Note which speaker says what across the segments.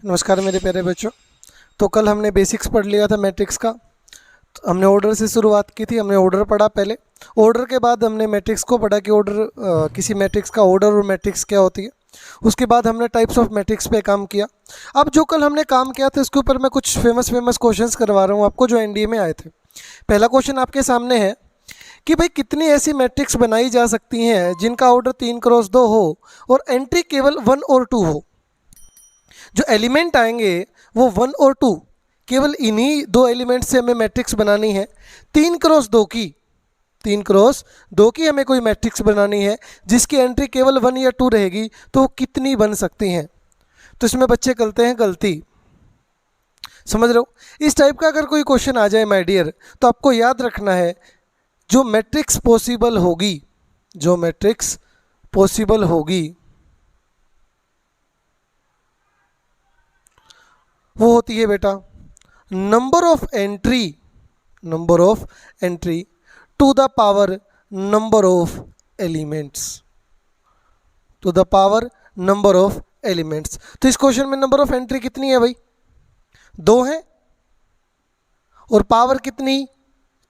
Speaker 1: नमस्कार मेरे प्यारे बच्चों। तो कल हमने बेसिक्स पढ़ लिया था मैट्रिक्स का। तो हमने ऑर्डर से शुरुआत की थी। हमने ऑर्डर पढ़ा पहले। ऑर्डर के बाद हमने मैट्रिक्स को पढ़ा कि ऑर्डर किसी मैट्रिक्स का ऑर्डर और मैट्रिक्स क्या होती है। उसके बाद हमने टाइप्स ऑफ मैट्रिक्स पे काम किया। अब जो कल हमने काम किया था उसके ऊपर मैं कुछ फेमस क्वेश्चंस करवा रहा हूँ आपको, जो एनडीए में आए थे। पहला क्वेश्चन आपके सामने है कि भाई कितनी ऐसी मैट्रिक्स बनाई जा सकती हैं जिनका ऑर्डर 3x2 हो और एंट्री केवल 1 और 2 हो। जो एलिमेंट आएंगे वो 1 और 2, केवल इन्हीं दो एलिमेंट से हमें मैट्रिक्स बनानी है। 3x2 की हमें कोई मैट्रिक्स बनानी है जिसकी एंट्री केवल 1 या 2 रहेगी, तो कितनी बन सकती हैं। तो इसमें बच्चे करते हैं गलती, समझ रहे हो। इस टाइप का अगर कोई क्वेश्चन आ जाए माय डियर, तो आपको याद रखना है जो मैट्रिक्स पॉसिबल होगी, जो मैट्रिक्स पॉसिबल होगी वो होती है बेटा number of entry to the power number of elements, to the power number of elements. तो इस क्वेश्चन में नंबर ऑफ एंट्री कितनी है भाई? 2 है और पावर कितनी?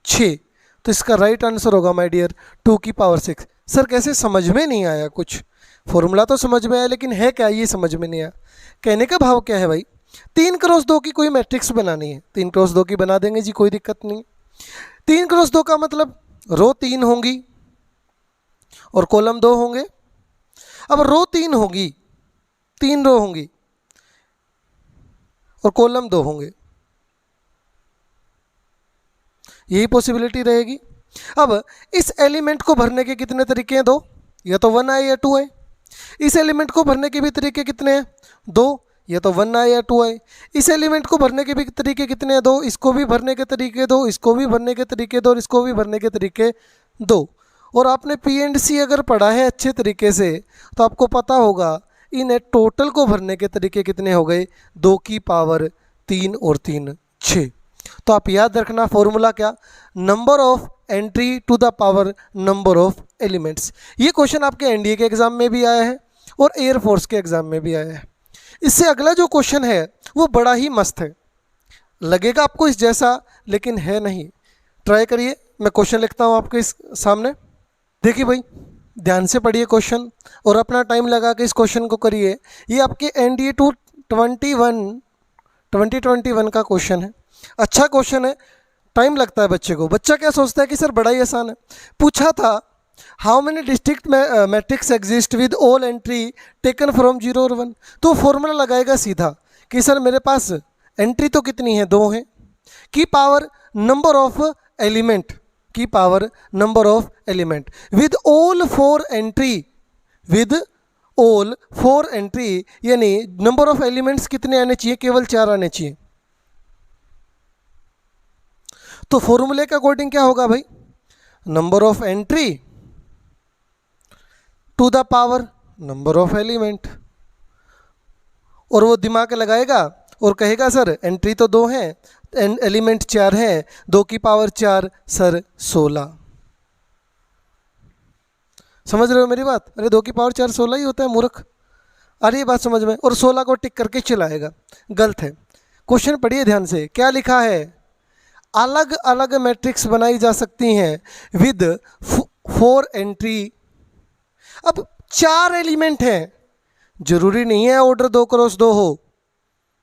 Speaker 1: 6। तो इसका राइट आंसर होगा माय डियर 2 की पावर 6। सर कैसे, समझ में नहीं आया कुछ। फॉर्मूला तो समझ में आया लेकिन है क्या ये समझ में नहीं आया। कहने का भाव क्या है भाई, 3x2 की कोई मैट्रिक्स बनानी है, 3x2 की बना देंगे जी, कोई दिक्कत नहीं। 3x2 का मतलब रो 3 होंगी और कॉलम 2 होंगे। अब रो 3 होगी, 3 रो होंगी और कॉलम 2 होंगे, यही पॉसिबिलिटी रहेगी। अब इस एलिमेंट को भरने के कितने तरीके हैं? 2, या तो 1 आए या 2 आए। इस एलिमेंट को भरने के भी तरीके कितने हैं? 2, या तो 1 आए या 2 आए। इस एलिमेंट को भरने के भी तरीके कितने हैं? 2। इसको भी भरने के तरीके 2, इसको भी भरने के तरीके 2 और इसको भी भरने के तरीके 2। और आपने पी एंड सी अगर पढ़ा है अच्छे तरीके से तो आपको पता होगा इन टोटल को भरने के तरीके कितने हो गए? 2 की पावर 3 और 3 6। तो आप याद रखना फॉर्मूला क्या, number of entry to the power number of elements. ये क्वेश्चन आपके एनडीए के एग्जाम में भी आया है और एयरफोर्स के एग्जाम में भी आया है। इससे अगला जो क्वेश्चन है वो बड़ा ही मस्त है, लगेगा आपको इस जैसा लेकिन है नहीं। ट्राई करिए, मैं क्वेश्चन लिखता हूँ आपके इस सामने। देखिए भाई, ध्यान से पढ़िए क्वेश्चन और अपना टाइम लगा के इस क्वेश्चन को करिए। ये आपके एनडीए 2021 का क्वेश्चन है। अच्छा क्वेश्चन है, टाइम लगता है बच्चे को। बच्चा क्या सोचता है कि सर बड़ा ही आसान है। पूछा था how many district matrix exist with all entry taken from 0 और 1। तो फॉर्मूला लगाएगा सीधा कि सर मेरे पास एंट्री तो कितनी है? 2 है, की पावर नंबर ऑफ एलिमेंट, की power number of element with all 4 entry, with all 4 entry, यानी नंबर ऑफ एलिमेंट्स कितने आने चाहिए? केवल 4 आने चाहिए। तो फॉर्मूले के अकॉर्डिंग क्या होगा भाई, number of entry to the power number of element. और वो दिमाग लगाएगा और कहेगा सर एंट्री तो 2 है, एलिमेंट 4 हैं, 2 की पावर 4 सर 16। समझ रहे हो मेरी बात? अरे 2 की पावर 4 16 ही होता है मूर्ख। अरे ये बात समझ में। और 16 को टिक करके चलाएगा, गलत है। क्वेश्चन पढ़िए ध्यान से, क्या लिखा है, अलग अलग मैट्रिक्स बनाई जा सकती हैं विद 4 एंट्री। अब 4 एलिमेंट हैं, जरूरी नहीं है ऑर्डर 2x2 हो,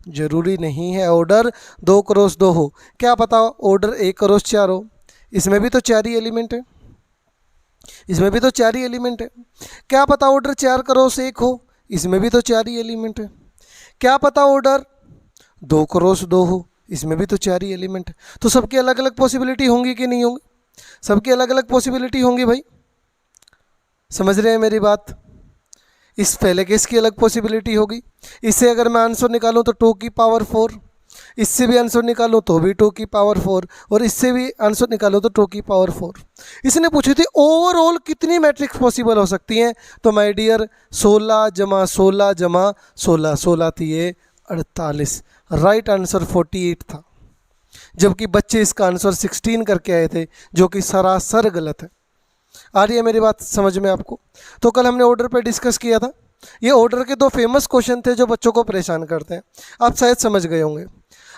Speaker 1: जरूरी नहीं है ऑर्डर 2x2 हो। क्या पता ऑर्डर 1x4 हो, इसमें भी तो 4 ही एलिमेंट है, इसमें भी तो 4 ही एलिमेंट है। क्या पता ऑर्डर 4x1 हो, इसमें भी तो 4 ही एलिमेंट है। क्या पता ऑर्डर 2x2 हो, इसमें भी तो 4 ही एलिमेंट है। तो सबकी अलग अलग पॉसिबिलिटी होंगी कि नहीं होंगी? सबकी अलग अलग पॉसिबिलिटी होंगी भाई, समझ रहे हैं मेरी बात। इस पहले केस की अलग पॉसिबिलिटी होगी। इससे अगर मैं आंसर निकालूं तो 2 की पावर 4, इससे भी आंसर निकालूं तो भी 2 की पावर 4, और इससे भी आंसर निकालो तो 2 की पावर 4। इसने पूछी थी ओवरऑल कितनी मैट्रिक्स पॉसिबल हो सकती हैं, तो माय डियर 16 जमा 16 जमा 16, 16 थी ये 48। राइट आंसर 48 था, जबकि बच्चे इसका आंसर 16 करके आए थे, जो कि सरासर गलत है। आ रही है मेरी बात समझ में आपको? तो कल हमने ऑर्डर पे डिस्कस किया था ये ऑर्डर के दो फेमस क्वेश्चन थे जो बच्चों को परेशान करते हैं, आप शायद समझ गए होंगे।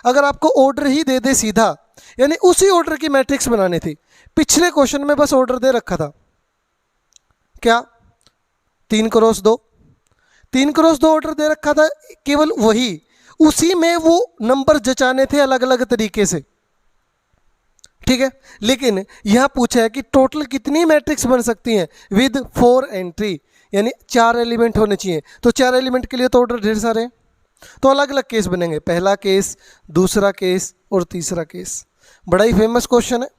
Speaker 1: अगर आपको ऑर्डर ही दे दे सीधा, यानी उसी ऑर्डर की मैट्रिक्स बनानी थी, पिछले क्वेश्चन में बस ऑर्डर दे रखा था क्या 3x2, 3x2 ऑर्डर दे रखा था, केवल वही, उसी में वो नंबर जचाने थे अलग अलग तरीके से, ठीक है। लेकिन यहां पूछा है कि टोटल कितनी मैट्रिक्स बन सकती हैं विद 4 एंट्री, यानी 4 एलिमेंट होने चाहिए। तो 4 एलिमेंट के लिए तो ऑर्डर ढेर सारे हैं, तो अलग अलग केस बनेंगे, पहला केस, दूसरा केस और तीसरा केस। बड़ा ही फेमस क्वेश्चन है,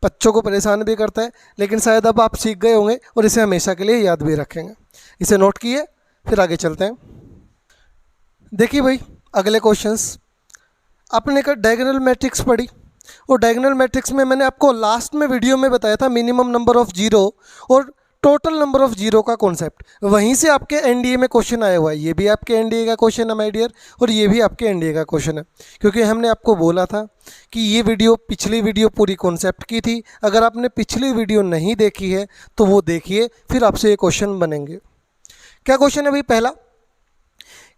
Speaker 1: बच्चों को परेशान भी करता है, लेकिन शायद अब आप सीख गए होंगे और इसे हमेशा के लिए याद भी रखेंगे। इसे नोट किए, फिर आगे चलते हैं। देखिए भाई, अगले क्वेश्चंस आपने का डायगोनल मैट्रिक्स पढ़ी, और डायगोनल मैट्रिक्स में मैंने आपको लास्ट में वीडियो में बताया था मिनिमम नंबर ऑफ जीरो और टोटल नंबर ऑफ जीरो का कॉन्सेप्ट, वहीं से आपके एनडीए में क्वेश्चन आया हुआ है। ये भी आपके एनडीए का क्वेश्चन है माय डियर, और ये भी आपके एनडीए का क्वेश्चन है, क्योंकि हमने आपको बोला था कि ये वीडियो, पिछली वीडियो पूरी कॉन्सेप्ट की थी। अगर आपने पिछली वीडियो नहीं देखी है तो वो देखिए, फिर आपसे ये क्वेश्चन बनेंगे। क्या क्वेश्चन है भाई? पहला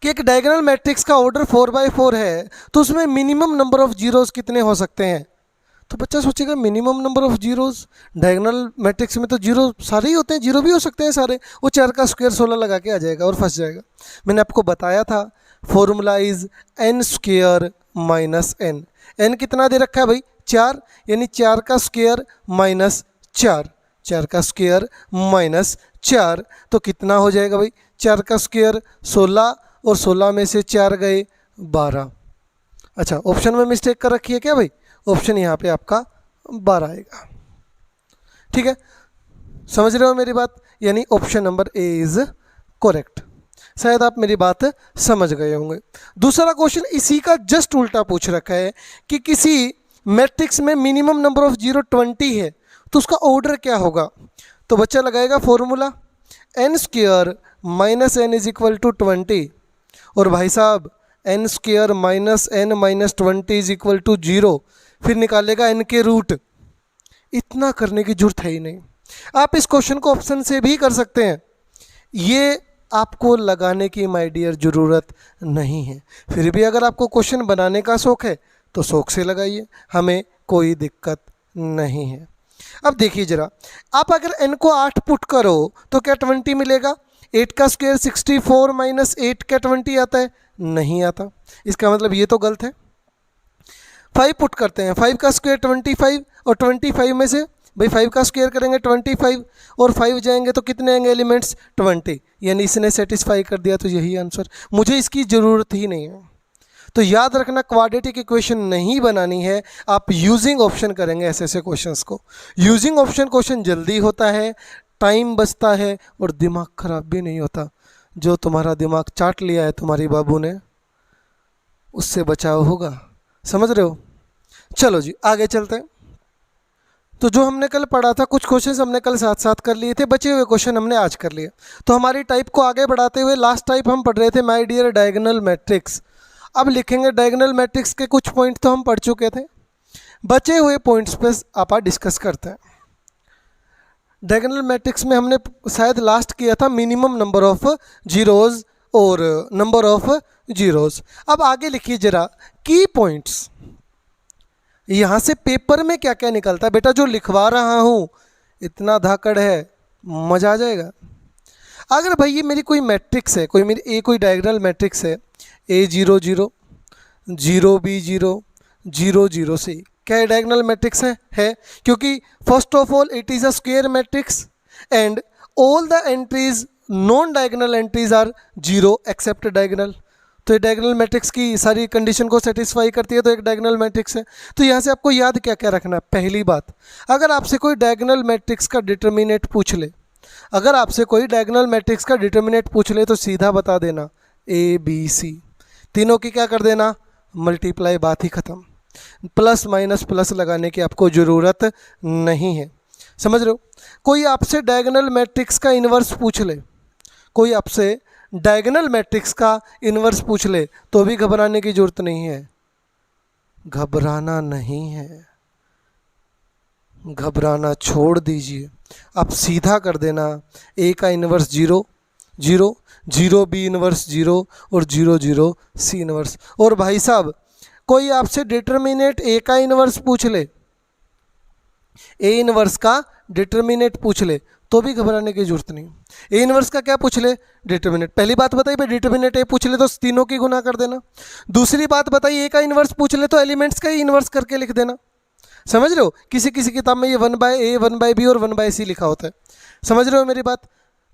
Speaker 1: कि एक डायगोनल मैट्रिक्स का ऑर्डर 4x4 है, तो उसमें मिनिमम नंबर ऑफ जीरोस कितने हो सकते हैं? तो बच्चा सोचेगा minimum number of zeros, diagonal matrix में तो जीरो सारे ही होते हैं, जीरो भी हो सकते हैं सारे। वो 4 का स्क्वायर 16 लगा के आ जाएगा और फंस जाएगा। मैंने आपको बताया था formula is n square minus n। n कितना दे रखा है भाई? 4, यानी 4 का स्क्वायर माइनस 4, 4 का स्क्वायर माइनस 4, तो कितना हो जाएगा भाई? 4 का स्क्वायर 16, और 16 में से 4 गए 12। अच्छा, ऑप्शन में मिस्टेक कर रखी है क्या भाई? ऑप्शन यहाँ पे आपका 12 आएगा, ठीक है। समझ रहे हो मेरी बात? यानी option number A is correct. शायद आप मेरी बात समझ गए होंगे। दूसरा क्वेश्चन इसी का जस्ट उल्टा पूछ रखा है कि किसी मैट्रिक्स में मिनिमम नंबर ऑफ जीरो 20 है, तो उसका ऑर्डर क्या होगा? तो बच्चा लगाएगा formula n square minus n is equal to 20, और भाई साहब n square minus n minus 20 is equal to 0, फिर निकालेगा n के रूट। इतना करने की जरूरत है ही नहीं। आप इस क्वेश्चन को ऑप्शन से भी कर सकते हैं, ये आपको लगाने की माय डियर ज़रूरत नहीं है। फिर भी अगर आपको क्वेश्चन बनाने का शौक है तो शौक से लगाइए, हमें कोई दिक्कत नहीं है। अब देखिए जरा, आप अगर n को 8 पुट करो तो क्या 20 मिलेगा? 8 का स्क्वायर 64 माइनस 8 क्या 20 आता है? नहीं आता। इसका मतलब ये तो गलत है। 5 पुट करते हैं, 5 का स्क्वायर 25, और 25 में से भाई 5 का स्क्वायर करेंगे 25, और 5 जाएंगे तो कितने आएंगे एलिमेंट्स? 20, यानी इसने सेटिस्फाई कर दिया, तो यही आंसर। मुझे इसकी ज़रूरत ही नहीं है। तो याद रखना, क्वाड्रेटिक इक्वेशन नहीं बनानी है, आप यूजिंग ऑप्शन करेंगे ऐसे ऐसे क्वेश्चंस को। यूजिंग ऑप्शन क्वेश्चन जल्दी होता है, टाइम बचता है, और दिमाग खराब भी नहीं होता। जो तुम्हारा दिमाग चाट लिया है तुम्हारी बाबू ने, उससे बचाव होगा। समझ रहे हो? चलो जी आगे चलते हैं। तो जो हमने कल पढ़ा था, कुछ क्वेश्चंस हमने कल साथ साथ कर लिए थे, बचे हुए क्वेश्चन हमने आज कर लिए। तो हमारी टाइप को आगे बढ़ाते हुए लास्ट टाइप हम पढ़ रहे थे माय डियर डायगोनल मैट्रिक्स। अब लिखेंगे डायगोनल मैट्रिक्स के कुछ पॉइंट तो हम पढ़ चुके थे, बचे हुए पॉइंट्स पे आप डिस्कस करते हैं। डायगोनल मैट्रिक्स में हमने शायद लास्ट किया था मिनिमम नंबर ऑफ जीरोज और नंबर ऑफ जीरोज। अब आगे लिखिए जरा की पॉइंट्स। यहाँ से पेपर में क्या क्या निकलता है बेटा, जो लिखवा रहा हूँ इतना धाकड़ है, मजा आ जाएगा। अगर भाई ये मेरी कोई मैट्रिक्स है, कोई मेरी कोई डायगोनल मैट्रिक्स है, A0 0 0 B 0 0 0 C, क्या ये डायगोनल मैट्रिक्स है? क्योंकि first of all it is a square matrix and all the entries non diagonal entries are 0 except diagonal. तो ये डायगोनल मैट्रिक्स की सारी कंडीशन को सेटिस्फाई करती है, तो एक डायगोनल मैट्रिक्स है। तो यहाँ से आपको याद क्या क्या रखना है? पहली बात, अगर आपसे कोई डायगोनल मैट्रिक्स का डिटर्मिनेंट पूछ ले, अगर आपसे कोई डायगोनल मैट्रिक्स का डिटर्मिनेंट पूछ ले तो सीधा बता देना ABC, तीनों की क्या कर देना? मल्टीप्लाई, बात ही ख़त्म। प्लस माइनस प्लस लगाने की आपको ज़रूरत नहीं है। समझ रहे हो? कोई आपसे डायगोनल मैट्रिक्स का इन्वर्स पूछ ले, कोई आपसे डायगोनल मैट्रिक्स का इन्वर्स पूछ ले तो भी घबराने की ज़रूरत नहीं है। घबराना नहीं है, घबराना छोड़ दीजिए। आप सीधा कर देना, A का इन्वर्स 0 0, 0 बी इनवर्स 0 और 0 0 सी इनवर्स। और भाई साहब कोई आपसे डिटर्मिनेट ए का इनवर्स पूछ ले, ए इनवर्स का डिटर्मिनेट पूछ ले तो भी घबराने की जरूरत नहीं। ए इनवर्स का क्या पूछ ले? डिटर्मिनेट। पहली बात बताई भाई, डिटर्मिनेट ए पूछ ले तो तीनों की गुना कर देना। दूसरी बात बताई, ए का इनवर्स पूछ ले तो एलिमेंट्स का ही इनवर्स करके लिख देना। समझ रहे हो? किसी किसी किताब में ये 1/a 1/b और 1/c लिखा होता है। समझ रहे हो मेरी बात?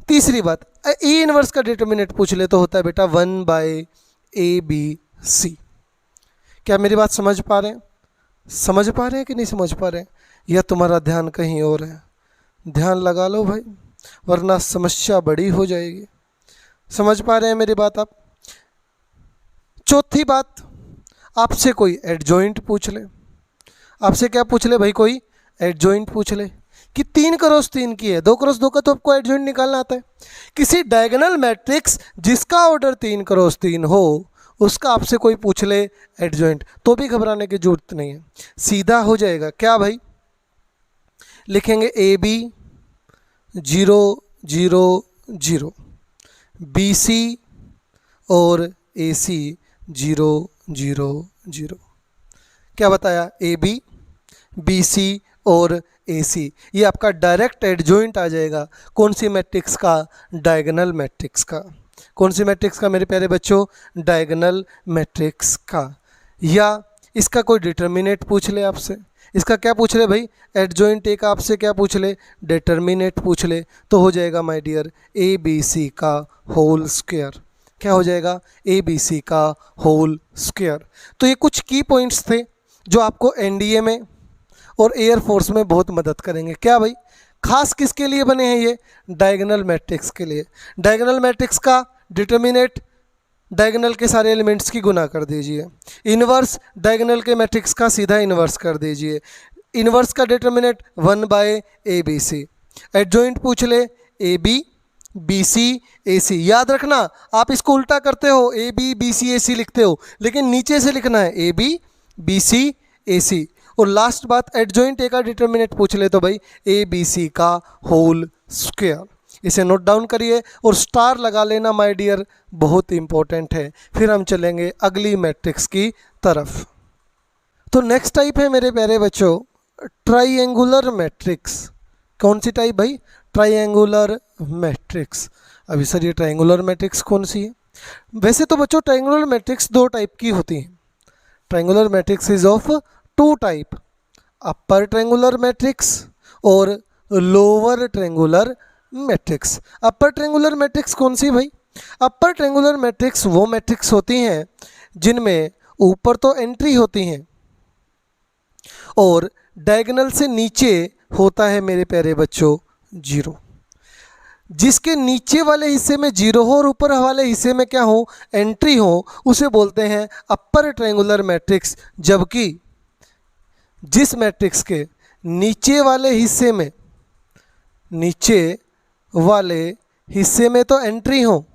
Speaker 1: तीसरी बात, ए इनवर्स का डिटर्मिनेट पूछ ले तो होता है बेटा 1/abc। क्या मेरी बात समझ पा रहे हैं? समझ पा रहे हैं कि नहीं समझ पा रहे हैं? या तुम्हारा ध्यान कहीं और है? ध्यान लगा लो भाई, वरना समस्या बड़ी हो जाएगी। समझ पा रहे हैं मेरी बात आप? चौथी बात, आपसे कोई एडजॉइंट पूछ ले। आपसे क्या पूछ ले भाई? कोई एडजॉइंट पूछ ले कि 3x3 की है, 2x2 का तो आपको एडजॉइंट निकालना आता है। किसी डायगोनल मैट्रिक्स जिसका ऑर्डर 3x3 हो उसका आपसे कोई पूछ ले एडजॉइंट, तो भी घबराने की जरूरत नहीं है, सीधा हो जाएगा। क्या भाई? लिखेंगे ए बी 0 0 0, बी सी और ए सी 0 0 0। क्या बताया? ए बी बी सी और ए सी, ये आपका डायरेक्ट एडजॉइंट आ जाएगा। कौन सी मैट्रिक्स का? डायगोनल मैट्रिक्स का। कौन सी मैट्रिक्स का मेरे प्यारे बच्चों? डायगोनल मैट्रिक्स का। या इसका कोई डिटर्मिनेट पूछ ले आपसे, इसका क्या पूछ ले भाई? एडजॉइंट ए का आपसे क्या पूछ ले? डिटर्मिनेट पूछ ले, तो हो जाएगा my dear A B C का होल स्क्वायर। क्या हो जाएगा? ए बी सी का होल स्क्वायर। तो ये कुछ की पॉइंट्स थे जो आपको एनडीए में और एयरफोर्स में बहुत मदद करेंगे। क्या भाई? खास किसके लिए बने हैं ये? डायगोनल मैट्रिक्स के लिए। डायगोनल मैट्रिक्स का डिटर्मिनेट डायगोनल के सारे एलिमेंट्स की गुना कर दीजिए। इनवर्स डायगोनल के मैट्रिक्स का सीधा इनवर्स कर दीजिए। इनवर्स का डिटर्मिनेट 1/abc। एडजॉइंट पूछ ले ए बी बी सी ए सी। याद रखना आप इसको उल्टा करते हो, ए बी बी सी ए सी लिखते हो, लेकिन नीचे से लिखना है ए बी बी सी ए सी। और लास्ट बात, एडजॉइंट ए का डिटर्मिनेट पूछ ले तो भाई ए बी सी का होल स्क्वायर। इसे नोट डाउन करिए और स्टार लगा लेना माय डियर, बहुत इंपॉर्टेंट है। फिर हम चलेंगे अगली मैट्रिक्स की तरफ। तो नेक्स्ट टाइप है मेरे प्यारे बच्चों ट्राइएंगुलर मैट्रिक्स। कौन सी टाइप भाई? Triangular matrix. अभी सर ये ट्राइएंगुलर मैट्रिक्स कौन सी है? वैसे तो बच्चों ट्राइएंगुलर मैट्रिक्स दो टाइप की होती हैं। Triangular matrix is of two type, upper triangular matrix और lower triangular matrix. Upper triangular matrix कौन सी भाई? अपर ट्रायंगुलर मैट्रिक्स वो मैट्रिक्स होती हैं जिनमें ऊपर तो एंट्री होती हैं और डायगोनल से नीचे होता है मेरे प्यारे बच्चों 0। जिसके नीचे वाले हिस्से में 0 हो और ऊपर वाले हिस्से में क्या हो? एंट्री हो, उसे बोलते हैं अपर ट्रायंगुलर मैट्रिक्स। जबकि जिस मैट्रिक्स के नीचे वाले हिस्से में तो एंट्री हो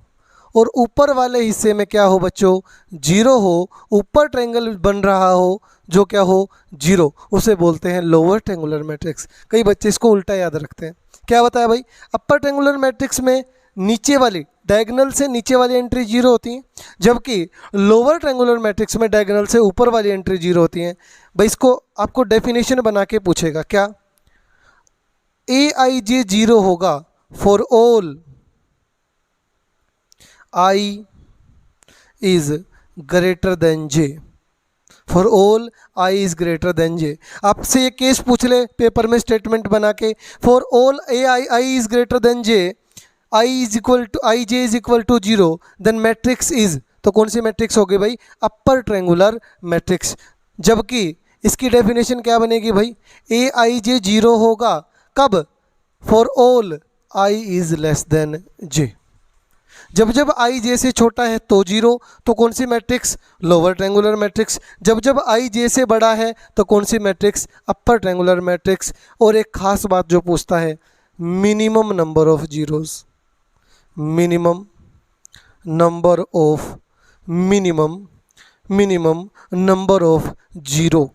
Speaker 1: और ऊपर वाले हिस्से में क्या हो बच्चों? 0 हो, ऊपर ट्रायंगल बन रहा हो जो क्या हो? 0, उसे बोलते हैं लोअर ट्रायंगुलर मैट्रिक्स। कई बच्चे इसको उल्टा याद रखते हैं। क्या बताया भाई? अपर ट्रायंगुलर मैट्रिक्स में नीचे वाली डायगोनल से नीचे वाली एंट्री 0 होती है, जबकि लोअर ट्रायंगुलर मैट्रिक्स में डायगोनल से ऊपर वाली एंट्री 0 होती है। भाई इसको आपको डेफिनेशन बना के पूछेगा। क्या? Aij 0 होगा for all I is greater than j। For all I is greater than j। आपसे ये केस पूछ ले पेपर में स्टेटमेंट बना के, for all I is greater than j, ij is equal to 0, then matrix is, तो कौन सी मैट्रिक्स होगी भाई? Upper triangular matrix. जबकि इसकी डेफिनेशन क्या बनेगी भाई? Aij 0 होगा कब? For all I is less than j। जब जब I j से छोटा है तो 0, तो कौन सी मैट्रिक्स? Lower triangular matrix. जब जब I j से बड़ा है तो कौन सी मैट्रिक्स? Upper triangular matrix. और एक खास बात जो पूछता है, minimum number of zeros, minimum number of zero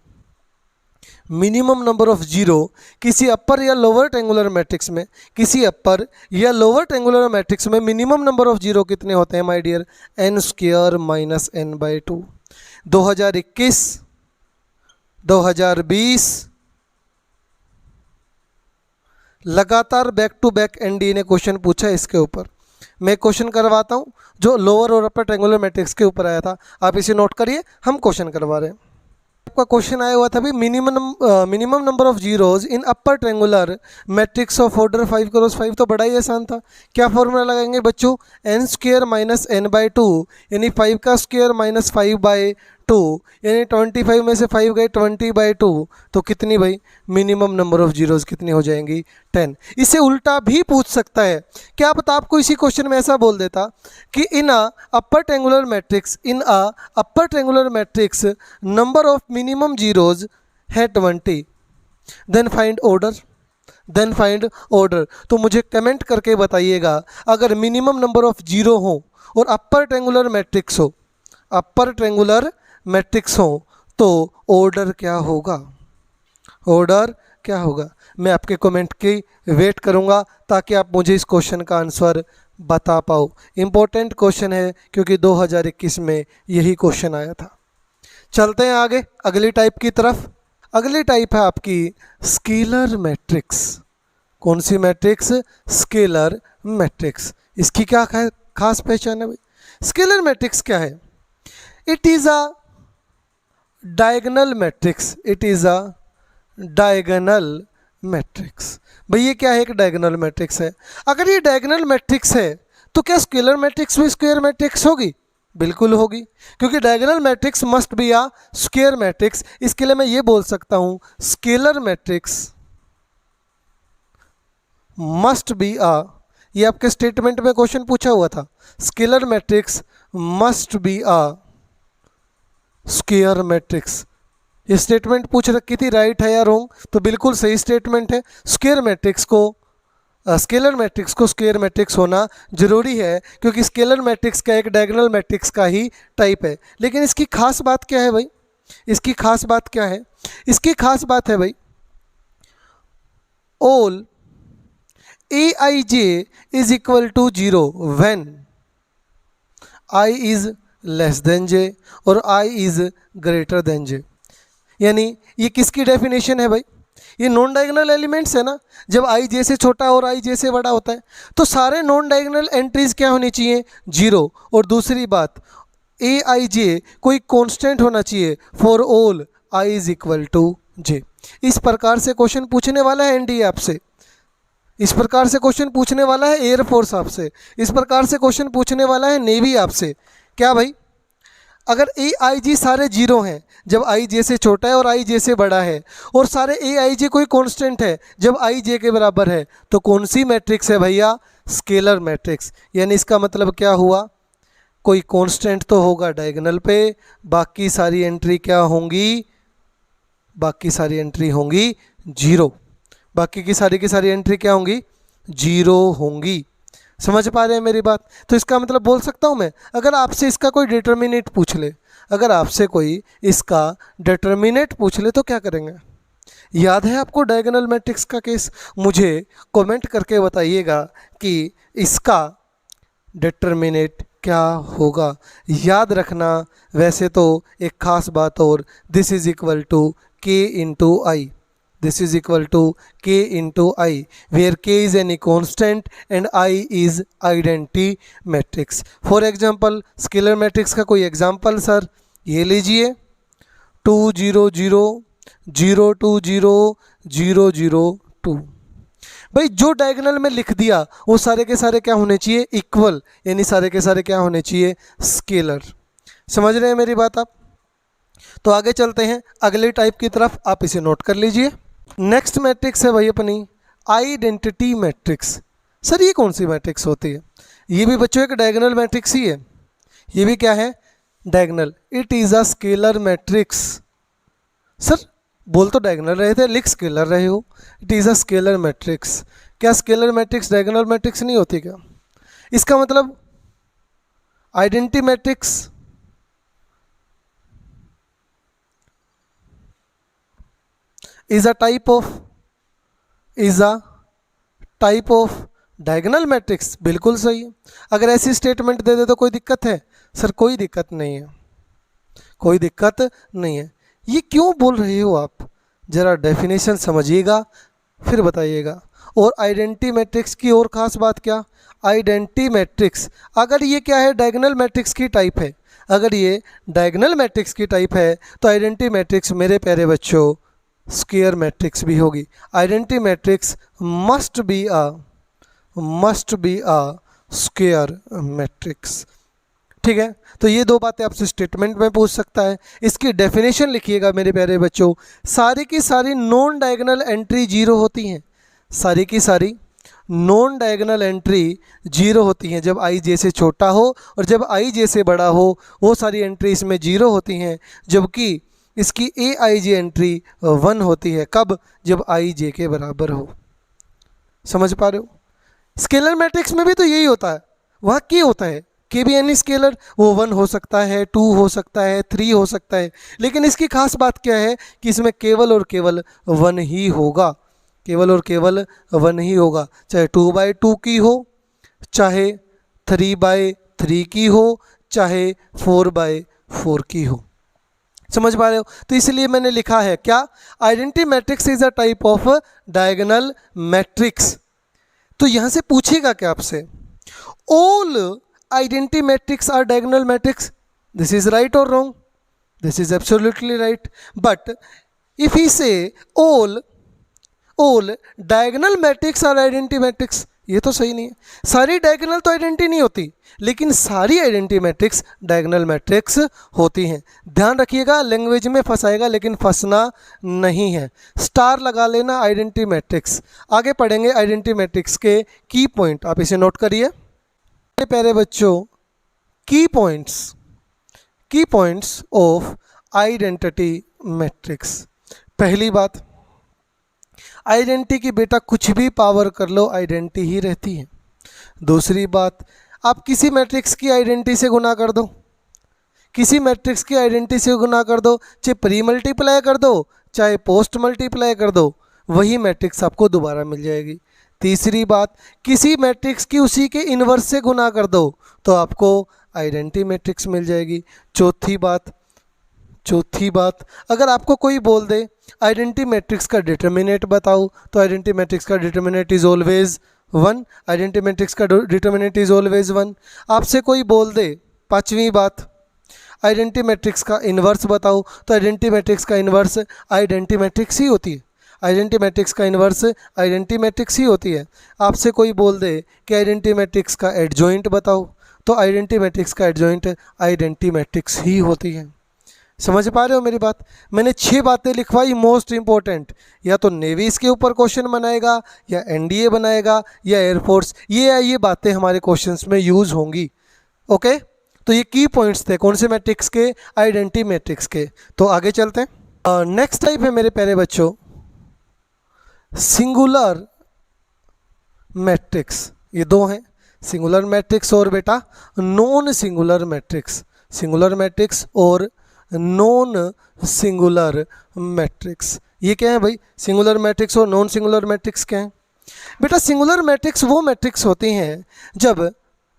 Speaker 1: minimum number of zero किसी अपर या लोअर ट्रेंगुलर मैट्रिक्स में, किसी अपर या लोअर ट्रेंगुलर मैट्रिक्स में मिनिमम नंबर ऑफ जीरो कितने होते हैं my dear? N square minus N by two. 2021, 2020 लगातार बैक टू बैक एनडीए ने क्वेश्चन पूछा है इसके ऊपर। मैं क्वेश्चन करवाता हूँ जो लोअर और अपर ट्रेंगुलर मैट्रिक्स के ऊपर आया था, आप इसे नोट करिए, हम क्वेश्चन करवा रहे हैं। आपका क्वेश्चन आया हुआ था भी minimum number of zeros in upper triangular matrix of order 5 cross 5। तो बड़ा ही आसान था। क्या फॉर्मूला लगाएंगे बच्चों? N square minus N by two, यानी 5 का स्क्वायर माइनस 5 बाई टू, यानी 25 में से 5 गए 20 बाई टू, तो कितनी भाई मिनिमम नंबर ऑफ जीरोज कितनी हो जाएंगी? 10। इसे उल्टा भी पूछ सकता है। क्या पता आपको इसी क्वेश्चन में ऐसा बोल देता कि in uh upper triangular matrix number of minimum zeros है 20, देन फाइंड ऑर्डर। तो मुझे कमेंट करके बताइएगा, अगर मिनिमम नंबर ऑफ जीरो हो और अपर ट्रेंगुलर मैट्रिक्स हो तो ऑर्डर क्या होगा? मैं आपके कमेंट की वेट करूंगा ताकि आप मुझे इस क्वेश्चन का आंसर बता पाओ। इम्पोर्टेंट क्वेश्चन है क्योंकि 2021 में यही क्वेश्चन आया था। चलते हैं आगे अगली टाइप की तरफ। अगली टाइप है आपकी स्केलर मैट्रिक्स। कौन सी मैट्रिक्स? Scalar matrix. इसकी क्या खास पहचान है भाई? स्केलर मैट्रिक्स क्या है? It is a diagonal matrix. भाई ये क्या है? एक डायगोनल मैट्रिक्स है। अगर ये डायगोनल मैट्रिक्स है तो क्या स्केलर मैट्रिक्स भी स्क्वायर मैट्रिक्स होगी? बिल्कुल होगी, क्योंकि diagonal matrix must be a square matrix. इसके लिए मैं ये बोल सकता हूं scalar matrix must be a, ये आपके स्टेटमेंट में क्वेश्चन पूछा हुआ था, scalar matrix must be a square matrix. ये स्टेटमेंट पूछ रखी थी, राइट है या रॉन्ग? तो बिल्कुल सही स्टेटमेंट है। स्क्वायर मैट्रिक्स को स्केलर मैट्रिक्स को स्क्वायर मैट्रिक्स होना जरूरी है, क्योंकि स्केलर मैट्रिक्स का एक डायगोनल मैट्रिक्स का ही टाइप है। लेकिन इसकी खास बात क्या है भाई? इसकी खास बात है भाई, all A I J is equal to 0 when I is less than J और I is greater than J. यानी ये किसकी डेफिनेशन है भाई? ये नॉन डायगोनल एलिमेंट्स है ना। जब आई जे से छोटा और आई जे से बड़ा होता है तो सारे नॉन डायगोनल एंट्रीज क्या होनी चाहिए? 0। और दूसरी बात, ए आई जे कोई कांस्टेंट होना चाहिए for all I is equal to J. इस प्रकार से क्वेश्चन पूछने वाला है एनडीए आपसे, इस प्रकार से क्वेश्चन पूछने वाला है एयरफोर्स आपसे, इस प्रकार से क्वेश्चन पूछने वाला है नेवी आपसे। क्या भाई? अगर ए आई जी सारे 0 हैं जब आई जे से छोटा है और आई जे से बड़ा है, और सारे ए आई जे कोई कांस्टेंट है जब आई जे के बराबर है, तो कौन सी मैट्रिक्स है भैया? Scalar matrix. यानी इसका मतलब क्या हुआ? कोई कांस्टेंट तो होगा डायगोनल पे, बाकी सारी एंट्री क्या होंगी? बाकी सारी एंट्री होंगी 0। बाकी की सारी एंट्री क्या होंगी? 0 होंगी। समझ पा रहे हैं मेरी बात? तो इसका मतलब बोल सकता हूँ मैं, अगर आपसे इसका कोई डिटर्मिनेट पूछ ले, तो क्या करेंगे? याद है आपको डायगोनल मैट्रिक्स का केस? मुझे कमेंट करके बताइएगा कि इसका डिटर्मिनेट क्या होगा। याद रखना, वैसे तो एक खास बात और, दिस इज इक्वल टू के into I, this is equal to k into I, where k is any constant and I is identity matrix. For example, scalar matrix का कोई एग्जाम्पल सर ये लीजिए, 2 0 0 0 2 0 0 0 2। भाई जो डायगोनल में लिख दिया वो सारे के सारे क्या होने चाहिए? इक्वल, यानी सारे के सारे क्या होने चाहिए? स्केलर। समझ रहे हैं मेरी बात आप? तो आगे चलते हैं अगले टाइप की तरफ, आप इसे नोट कर लीजिए। नेक्स्ट मैट्रिक्स है भाई अपनी आइडेंटिटी मैट्रिक्स। सर ये कौन सी मैट्रिक्स होती है? ये भी बच्चों एक डायगोनल मैट्रिक्स ही है। ये भी क्या है? Diagonal. It is a scalar matrix. Sir बोल तो डायगोनल रहे थे, लिख स्केलर रहे हो। It is a scalar matrix. क्या स्केलर मैट्रिक्स डायगोनल मैट्रिक्स नहीं होती क्या? इसका मतलब identity matrix is a type of diagonal matrix, बिल्कुल सही है। अगर ऐसी स्टेटमेंट दे दे तो कोई दिक्कत है? सर कोई दिक्कत नहीं है, कोई दिक्कत नहीं है। ये क्यों बोल रहे हो आप, ज़रा डेफिनेशन समझिएगा फिर बताइएगा। और आइडेंटिटी मैट्रिक्स की और ख़ास बात क्या, आइडेंटिटी मैट्रिक्स अगर ये क्या है, डायगोनल मैट्रिक्स की टाइप है, अगर ये डायगोनल मैट्रिक्स की टाइप है तो आइडेंटिटी मैट्रिक्स मेरे प्यारे बच्चों स्क्वायर मैट्रिक्स भी होगी। Identity matrix must be a square matrix. ठीक है, तो ये दो बातें आपसे स्टेटमेंट में पूछ सकता है। इसकी डेफिनेशन लिखिएगा मेरे प्यारे बच्चों, सारी की सारी नॉन डायगोनल एंट्री जीरो होती हैं, सारी की सारी नॉन डायगोनल एंट्री जीरो होती हैं जब आई जे से छोटा हो, और जब आई जे से बड़ा हो वो सारी एंट्री इसमें जीरो होती हैं, जबकि इसकी ए आई जे एंट्री 1 होती है। कब? जब आई जे के बराबर हो। समझ पा रहे हो? स्केलर मैट्रिक्स में भी तो यही होता है, वहाँ क्या होता है के भी एनी स्केलर, वो 1 हो सकता है, 2 हो सकता है, 3 हो सकता है, लेकिन इसकी खास बात क्या है कि इसमें केवल और केवल 1 ही होगा, केवल और केवल 1 ही होगा। चाहे 2/2 की हो, चाहे 3/3 की हो, चाहे 4/4 की हो। समझ पा रहे हो? तो इसलिए मैंने लिखा है क्या, identity matrix is a type of diagonal matrix. तो यहां से पूछेगा क्या आपसे, all identity matrix are diagonal matrix? This is right or wrong? This is absolutely right. But if we say all diagonal matrix are identity matrix, ये तो सही नहीं है। सारी डायगोनल तो आइडेंटिटी नहीं होती, लेकिन सारी आइडेंटिटी मैट्रिक्स डायगोनल मैट्रिक्स होती हैं। ध्यान रखिएगा, लैंग्वेज में फंसाएगा लेकिन फंसना नहीं है। स्टार लगा लेना आइडेंटिटी मैट्रिक्स। आगे पढ़ेंगे आइडेंटिटी मैट्रिक्स के की पॉइंट, आप इसे नोट करिए प्यारे बच्चों। की पॉइंट्स ऑफ आइडेंटिटी मैट्रिक्स। पहली बात, आइडेंटिटी की बेटा कुछ भी पावर कर लो आइडेंटिटी ही रहती है। दूसरी बात, आप किसी मैट्रिक्स की आइडेंटिटी से गुना कर दो, किसी मैट्रिक्स की आइडेंटिटी से गुना कर दो, चाहे प्री मल्टीप्लाई कर दो चाहे पोस्ट मल्टीप्लाई कर दो, वही मैट्रिक्स आपको दोबारा मिल जाएगी। तीसरी बात, किसी मैट्रिक्स की उसी के इन्वर्स से गुना कर दो तो आपको आइडेंटिटी मैट्रिक्स मिल जाएगी। चौथी बात, अगर आपको कोई बोल दे आइडेंटिटी मैट्रिक्स का डिटर्मिनेंट बताओ तो आइडेंटिटी मैट्रिक्स का determinant is always 1, identity matrix का डिटर्मिनेंट इज ऑलवेज 1। आपसे कोई बोल दे, पांचवी बात, आइडेंटिटी मैट्रिक्स का इन्वर्स बताओ तो आइडेंटिटी मैट्रिक्स का इन्वर्स आइडेंटिटी मैट्रिक्स ही होती है, आइडेंटिटी मैट्रिक्स का इन्वर्स आइडेंटिटी मैट्रिक्स ही होती है। आपसे कोई बोल दे कि आइडेंटिटी मैट्रिक्स का एडजॉइंट बताओ तो आइडेंटिटी मैट्रिक्स का एडजॉइंट आइडेंटिटी मैट्रिक्स ही होती है। समझ पा रहे हो मेरी बात? मैंने 6 बातें लिखवाई मोस्ट इंपॉर्टेंट, या तो नेवी इसके ऊपर क्वेश्चन बनाएगा, या एनडीए बनाएगा, या एयरफोर्स, ये बातें हमारे क्वेश्चंस में यूज होंगी। ओके, तो ये की पॉइंट्स थे कौन से मैट्रिक्स के, आइडेंटिटी मैट्रिक्स के। तो आगे चलते हैं। नेक्स्ट टाइप है मेरे प्यारे बच्चों सिंगुलर मैट्रिक्स। ये दो हैं, सिंगुलर मैट्रिक्स और बेटा non singular matrix, singular matrix और नॉन सिंगुलर मैट्रिक्स। ये क्या है भाई, सिंगुलर मैट्रिक्स और नॉन सिंगुलर मैट्रिक्स क्या है बेटा? सिंगुलर मैट्रिक्स वो मैट्रिक्स होती हैं जब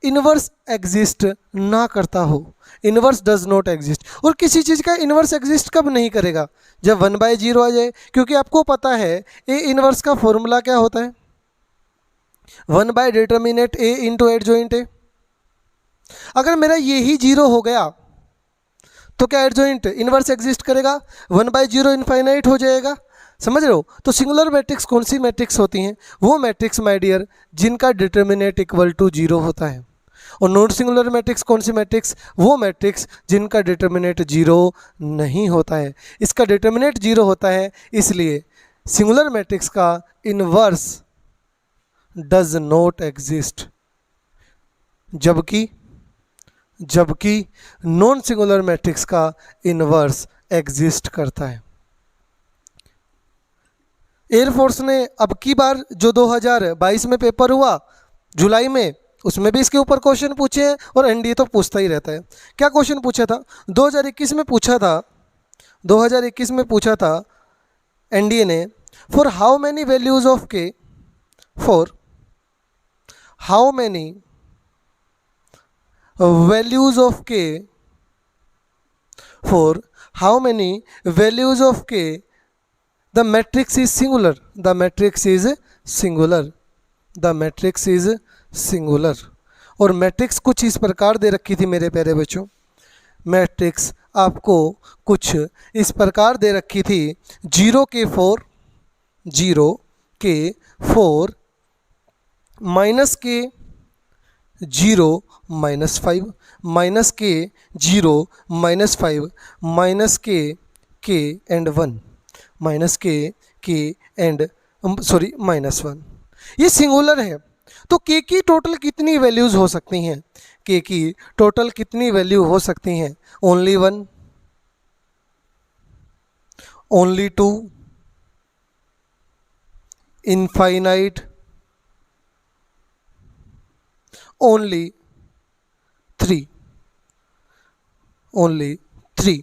Speaker 1: इन्वर्स एग्जिस्ट ना करता हो, इन्वर्स डज नॉट एग्जिस्ट। और किसी चीज़ का इन्वर्स एग्जिस्ट कब नहीं करेगा? जब 1/0 आ जाए, क्योंकि आपको पता है ए इन्वर्स का फॉर्मूला क्या होता है, 1/डिटर्मिनेंट ए इंटू एडजॉइंट ए। अगर मेरा ये ही 0 हो गया तो क्या एडजॉइंट इन्वर्स एग्जिस्ट करेगा? 1/0 इनफाइनाइट हो जाएगा। समझ रहे हो? तो सिंगुलर मैट्रिक्स कौन सी मैट्रिक्स होती हैं? वो मैट्रिक्स माय डियर जिनका डिटर्मिनेंट इक्वल टू 0 होता है। और नॉन सिंगुलर मैट्रिक्स कौन सी मैट्रिक्स? वो मैट्रिक्स जिनका डिटर्मिनेंट 0 नहीं होता है। इसका डिटर्मिनेंट 0 होता है, इसलिए सिंगुलर मैट्रिक्स का इन्वर्स डज नॉट एग्जिस्ट, जबकि नॉन सिंगुलर मैट्रिक्स का इन्वर्स एग्जिस्ट करता है। एयरफोर्स ने अब की बार जो 2022 में पेपर हुआ जुलाई में, उसमें भी इसके ऊपर क्वेश्चन पूछे हैं, और एनडीए तो पूछता ही रहता है। क्या क्वेश्चन पूछा था? 2021 में पूछा था एनडीए ने, for how many values of K, for how many values of K, for how many values of K the matrix is singular, the matrix is singular, the matrix is singular. और matrix कुछ इस प्रकार दे रखी थी मेरे प्यारे बच्चों, matrix आपको कुछ इस प्रकार दे रखी थी, 0 के 4, 0 के 4, माइनस के 0 -5, माइनस के 0 -5, माइनस के एंड 1, माइनस के एंड सॉरी -1। ये सिंगुलर है, तो के की टोटल कितनी वैल्यूज हो सकती हैं? के की टोटल कितनी वैल्यू हो सकती हैं? Only 1, only 2, infinite, only 3, only 3।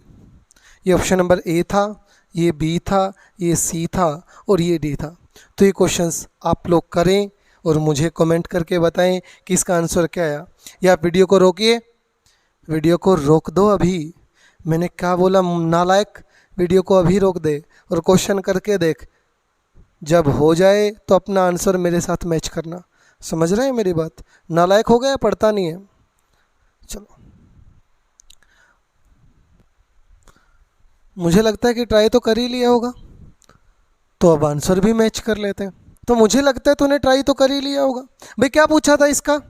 Speaker 1: ये ऑप्शन नंबर ए था, ये बी था, ये सी था और ये डी था। तो ये क्वेश्चंस आप लोग करें और मुझे कमेंट करके बताएं कि इसका आंसर क्या आया। या आप वीडियो को रोकिए, वीडियो को रोक दो अभी, मैंने क्या बोला नालायक, वीडियो को अभी रोक दे और क्वेश्चन करके देख, जब हो जाए तो अपना आंसर मेरे साथ मैच करना। समझ रहे हैं मेरी बात? नालायक हो गया, पढ़ता नहीं है। चलो, मुझे लगता है कि ट्राई तो कर ही लिया होगा, तो अब आंसर भी मैच कर लेते हैं। तो मुझे लगता है तूने ट्राई तो कर ही लिया होगा। भाई क्या पूछा था इसका?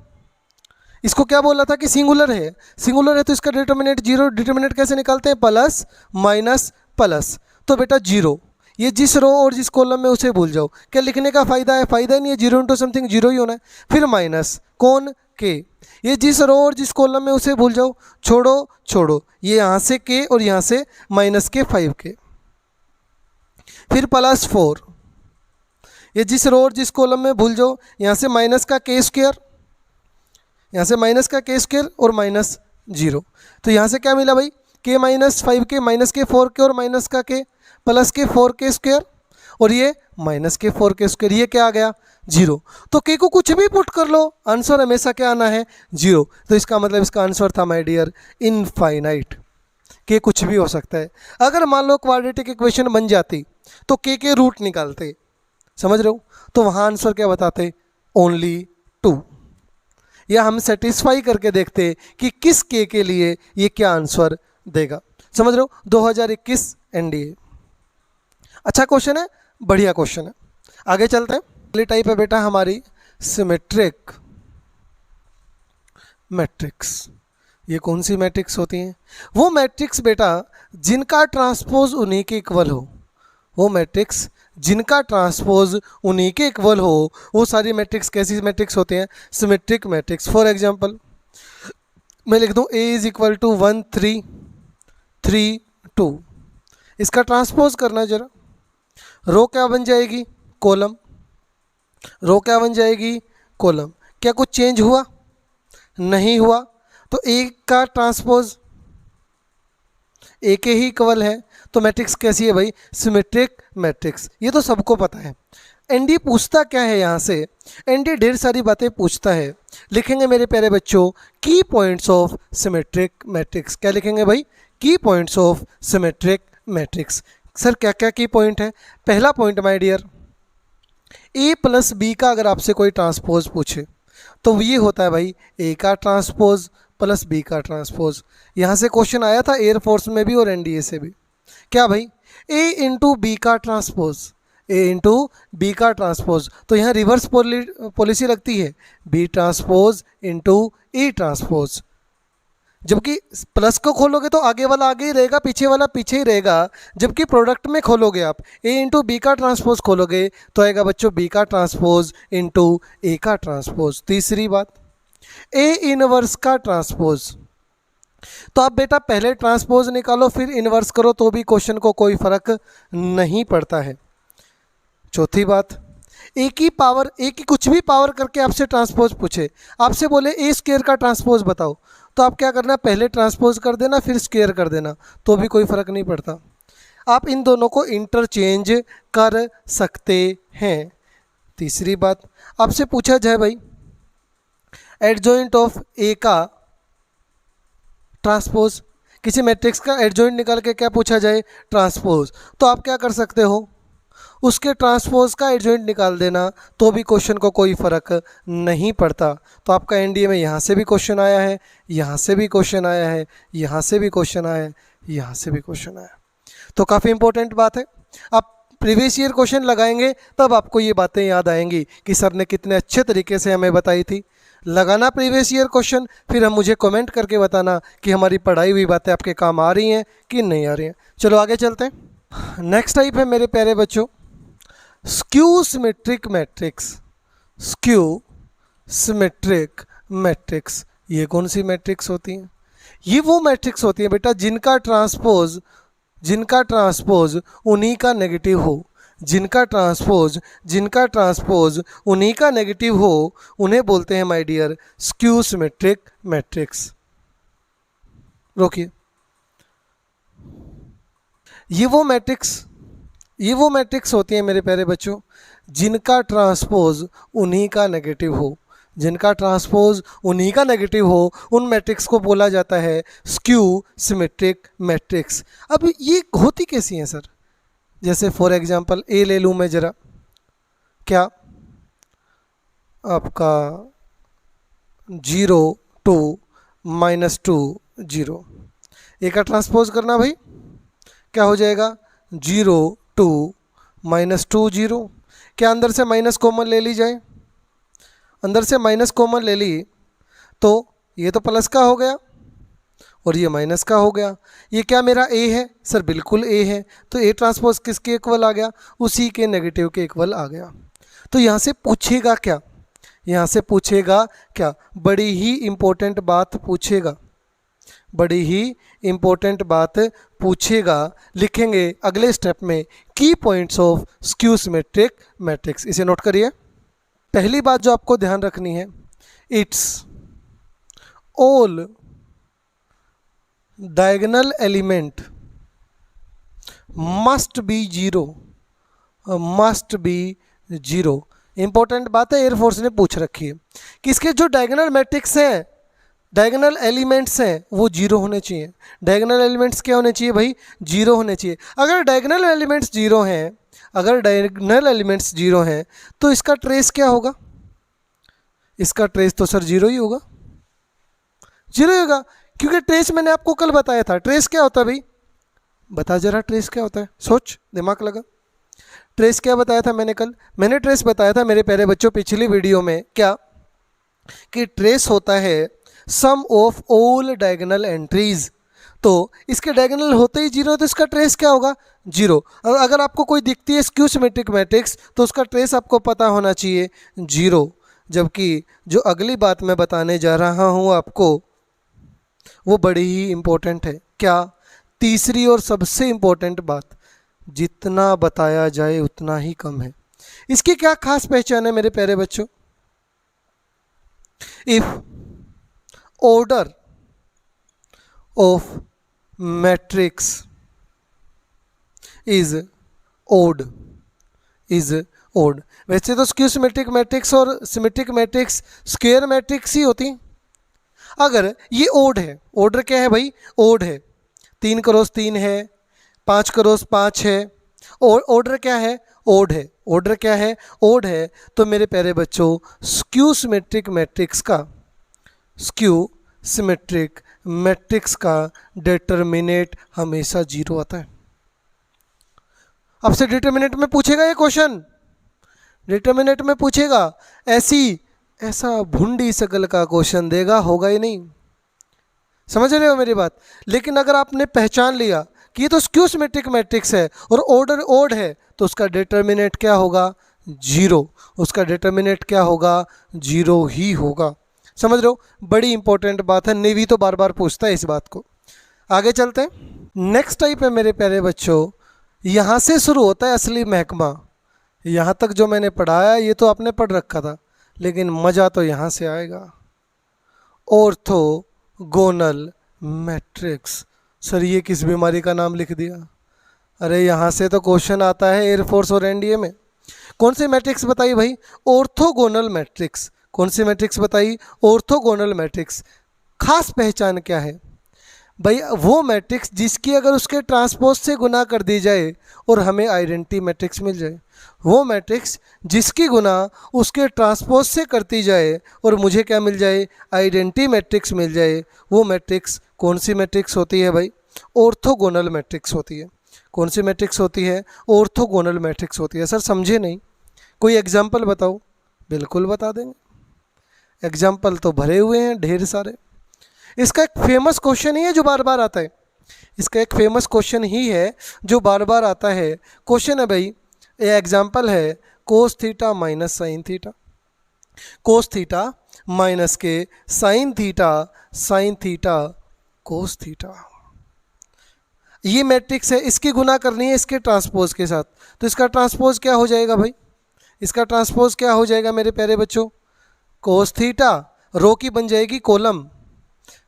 Speaker 1: इसको क्या बोला था कि सिंगुलर है, सिंगुलर है तो इसका डिटर्मिनेंट 0, डिटर्मिनेंट कैसे निकालते हैं? Plus minus plus. तो बेटा 0, ये जिस रो और जिस कॉलम में उसे भूल जाओ। क्या लिखने का फ़ायदा है? फ़ायदा नहीं है, 0 इंटू समथिंग 0 ही होना है। फिर माइनस कौन? के। ये जिस रो और जिस कॉलम में उसे भूल जाओ, छोड़ो छोड़ो, ये यहाँ से के और यहाँ से माइनस के 5 के। फिर प्लस 4, ये जिस रो और जिस कॉलम में भूल जाओ, यहाँ से माइनस का के स्क्वायर, यहाँ से माइनस का के स्क्वायर और माइनस 0। तो यहाँ से क्या मिला भाई? के माइनस 5 के, माइनस के 4 के और माइनस का के, प्लस के 4 के स्क्वायर और ये माइनस के 4 के स्क्वायर। ये क्या आ गया? 0। तो के को कुछ भी पुट कर लो, आंसर हमेशा क्या आना है? 0। तो इसका मतलब इसका आंसर था माय डियर इनफाइनाइट। के कुछ भी हो सकता है। अगर मान लो क्वाड्रेटिक इक्वेशन बन जाती तो के रूट निकालते, समझ रहे हो? तो वहाँ आंसर क्या बताते? ओनली 2। या हम सेटिस्फाई करके देखते कि किस के लिए ये क्या आंसर देगा। समझ रहे हो? 2021 एनडीए। अच्छा क्वेश्चन है, बढ़िया क्वेश्चन है। आगे चलते हैं। पहली टाइप है बेटा हमारी सिमेट्रिक मैट्रिक्स। ये कौन सी मैट्रिक्स होती हैं? वो मैट्रिक्स बेटा जिनका ट्रांसपोज उन्हीं के इक्वल हो, वो मैट्रिक्स जिनका ट्रांसपोज उन्हीं के इक्वल हो, वो सारी मैट्रिक्स कैसी मैट्रिक्स होते हैं? Symmetric matrix. फॉर एग्जांपल मैं लिख दूं A इज इक्वल टू 1 3 3 2। इसका ट्रांसपोज करना जरा। रो क्या बन जाएगी? कॉलम। रो क्या बन जाएगी? कॉलम। क्या कुछ चेंज हुआ? नहीं हुआ। तो A का ट्रांसपोज A के ही इक्वल है, तो मैट्रिक्स कैसी है भाई? Symmetric matrix. ये तो सबको पता है। एनडी पूछता क्या है यहाँ से? एनडी ढेर सारी बातें पूछता है। लिखेंगे मेरे प्यारे बच्चों की पॉइंट्स ऑफ सिमेट्रिक मैट्रिक्स। क्या लिखेंगे भाई? Key points of symmetric matrix. Sir क्या क्या की पॉइंट है? पहला point my dear, A plus B का अगर आपसे कोई ट्रांसपोज पूछे तो ये होता है भाई ए का ट्रांसपोज प्लस बी का ट्रांसपोज। यहाँ से क्वेश्चन आया था एयरफोर्स में भी और एनडीए से भी। क्या भाई? ए इंटू बी का ट्रांसपोज, ए इंटू बी का ट्रांसपोज। तो यहाँ रिवर्स पॉलिसी लगती है, B transpose into A transpose. जबकि प्लस को खोलोगे तो आगे वाला आगे ही रहेगा, पीछे वाला पीछे ही रहेगा। जबकि प्रोडक्ट में खोलोगे आप, ए इंटू बी का ट्रांसपोज खोलोगे तो आएगा बच्चों बी का ट्रांसपोज इंटू ए का ट्रांसपोज। तीसरी बात, ए इनवर्स का ट्रांसपोज। तो आप बेटा पहले ट्रांसपोज निकालो फिर इनवर्स करो तो भी क्वेश्चन को कोई फर्क नहीं पड़ता है। चौथी बात, ए की पावर, ए की कुछ भी पावर करके आपसे ट्रांसपोज पूछे, आपसे बोले ए स्क्वायर का ट्रांसपोज बताओ, तो आप क्या करना? पहले ट्रांसपोज कर देना फिर स्क्वायर कर देना, तो भी कोई फर्क नहीं पड़ता। आप इन दोनों को इंटरचेंज कर सकते हैं। तीसरी बात, आपसे पूछा जाए भाई एडजॉइंट ऑफ ए का ट्रांसपोज, किसी मैट्रिक्स का एडजॉइंट निकाल के क्या पूछा जाए, ट्रांसपोज, तो आप क्या कर सकते हो, उसके ट्रांसपोज का एडजॉइंट निकाल देना, तो भी क्वेश्चन को कोई फ़र्क नहीं पड़ता। तो आपका एनडीए में यहाँ से भी क्वेश्चन आया है, यहाँ से भी क्वेश्चन आया है, यहाँ से भी क्वेश्चन आया है, यहाँ से भी क्वेश्चन आया, तो काफ़ी इंपॉर्टेंट बात है। आप प्रीवियस ईयर क्वेश्चन लगाएंगे तब आपको ये बातें याद आएंगी कि सर ने कितने अच्छे तरीके से हमें बताई थी। लगाना प्रीवियस ईयर क्वेश्चन, फिर हम मुझे कमेंट करके बताना कि हमारी पढ़ाई हुई बातें आपके काम आ रही हैं कि नहीं आ रही हैं। चलो आगे चलते हैं। नेक्स्ट टाइप है मेरे प्यारे बच्चों skew symmetric matrix. Skew symmetric matrix, ये कौन सी मैट्रिक्स होती हैं? ये वो मैट्रिक्स होती है बेटा जिनका ट्रांसपोज उन्हीं का नेगेटिव हो, जिनका ट्रांसपोज उन्हीं का नेगेटिव हो, उन्हें बोलते हैं my dear skew symmetric matrix. रोकिए, ये वो मैट्रिक्स होती हैं मेरे प्यारे बच्चों जिनका ट्रांसपोज उन्हीं का नेगेटिव हो, जिनका ट्रांसपोज उन्हीं का नेगेटिव हो, उन मैट्रिक्स को बोला जाता है स्क्यू सिमेट्रिक मैट्रिक्स। अब ये होती कैसी हैं सर? जैसे फॉर एग्जांपल ए ले लूँ मैं ज़रा, क्या आपका 0 2 -2 0, ए का ट्रांसपोज करना भाई, क्या हो जाएगा 0 2 -2 0। क्या अंदर से माइनस कॉमन ले ली जाए? अंदर से माइनस कॉमन ले ली तो ये तो प्लस का हो गया और ये माइनस का हो गया। ये क्या मेरा ए है? सर बिल्कुल ए है। तो ए ट्रांसपोज किसके इक्वल आ गया? उसी के नेगेटिव के इक्वल आ गया। तो यहाँ से पूछेगा क्या? यहाँ से पूछेगा क्या? बड़ी ही इम्पोर्टेंट बात पूछेगा, बड़ी ही इम्पोर्टेंट बात पूछेगा। लिखेंगे अगले स्टेप में की points of skew symmetric matrix. इसे नोट करिए। पहली बात जो आपको ध्यान रखनी है, it's all diagonal element must be zero. Important बात है, एयरफोर्स ने पूछ रखी है कि इसके जो डायगोनल मैट्रिक्स हैं, डायगोनल एलिमेंट्स हैं, वो जीरो होने चाहिए। डायगोनल एलिमेंट्स क्या होने चाहिए भाई? जीरो होने चाहिए। अगर डायगोनल एलिमेंट्स जीरो हैं, तो इसका ट्रेस क्या होगा? इसका ट्रेस तो सर जीरो ही होगा, क्योंकि ट्रेस मैंने आपको कल बताया था। ट्रेस क्या होता है भाई? बता जरा, ट्रेस क्या होता है? सोच, दिमाग लगा। ट्रेस क्या बताया था मैंने कल? मैंने ट्रेस बताया था मेरे प्यारे बच्चों पिछली वीडियो में, क्या कि ट्रेस होता है सम ऑफ ऑल डायगोनल एंट्रीज। तो इसके डायगोनल होते ही जीरो, तो इसका ट्रेस क्या होगा? जीरो। अगर आपको कोई दिखती है स्क्यू सिमेट्रिक मैट्रिक्स, तो उसका ट्रेस आपको पता होना चाहिए जीरो। जबकि जो अगली बात मैं बताने जा रहा हूँ आपको, वो बड़ी ही इम्पोर्टेंट है। क्या? तीसरी और सबसे इम्पोर्टेंट बात, जितना बताया जाए उतना ही कम है। इसकी क्या खास पहचान है मेरे प्यारे बच्चों? If order of matrix is odd, वैसे तो स्क्यू सिमेट्रिक मैट्रिक्स और सिमेट्रिक मैट्रिक्स स्क्वायर मैट्रिक्स ही होती। अगर ये ओड है, ऑर्डर क्या है भाई? ओड है, 3 क्रॉस 3 है, 5 क्रॉस 5 है, और ऑर्डर क्या है? ओड है। ऑर्डर क्या है? ओड है। तो मेरे प्यारे बच्चों स्क्यू सिमेट्रिक मैट्रिक्स का डिटरमिनेंट हमेशा जीरो आता है। आपसे डिटरमिनेंट में पूछेगा ये क्वेश्चन, डिटरमिनेंट में पूछेगा, ऐसा भुंडी शकल का क्वेश्चन देगा, होगा ही नहीं। समझ रहे हो मेरी बात? लेकिन अगर आपने पहचान लिया कि ये तो स्क्यू सिमेट्रिक मैट्रिक्स है और ऑर्डर ओड है, तो उसका डिटरमिनेंट क्या होगा? जीरो। उसका डिटरमिनेंट क्या होगा? जीरो ही होगा। समझ रहे हो? बड़ी इंपॉर्टेंट बात है, नेवी तो बार बार पूछता है इस बात को। आगे चलते हैं। नेक्स्ट टाइप है मेरे प्यारे बच्चों, यहाँ से शुरू होता है असली महकमा। यहाँ तक जो मैंने पढ़ाया ये तो आपने पढ़ रखा था, लेकिन मज़ा तो यहाँ से आएगा। Orthogonal matrix. सर ये किस बीमारी का नाम लिख दिया? अरे यहाँ से तो क्वेश्चन आता है एयरफोर्स और एनडीए में। कौन सी मैट्रिक्स बताई भाई? Orthogonal matrix. कौन सी मैट्रिक्स बताई? Orthogonal matrix. खास पहचान क्या है भाई? वो मैट्रिक्स जिसकी अगर उसके ट्रांसपोज से गुना कर दी जाए और हमें आइडेंटिटी मैट्रिक्स मिल जाए। वो मैट्रिक्स जिसकी गुना उसके ट्रांसपोज से करती जाए और मुझे क्या मिल जाए? आइडेंटिटी मैट्रिक्स मिल जाए। वो मैट्रिक्स कौन सी मैट्रिक्स होती है भाई? ऑर्थोगोनल मैट्रिक्स होती है। कौन सी मैट्रिक्स होती है? ऑर्थोगोनल मैट्रिक्स होती है। सर समझे नहीं, कोई एग्जाम्पल बताओ। बिल्कुल बता देंगे, एग्जाम्पल तो भरे हुए हैं ढेर सारे। इसका एक फेमस क्वेश्चन ही है जो बार बार आता है। इसका एक फेमस क्वेश्चन ही है जो बार बार आता है। क्वेश्चन है भाई, ये एग्जाम्पल है, cos theta minus sine theta. Cos theta minus के sine theta, sine theta cos theta. ये मैट्रिक्स है, इसकी गुना करनी है इसके ट्रांसपोज के साथ। तो इसका ट्रांसपोज क्या हो जाएगा भाई? इसका ट्रांसपोज क्या हो जाएगा मेरे प्यारे बच्चों? कोस थीटा, रो की बन जाएगी कॉलम,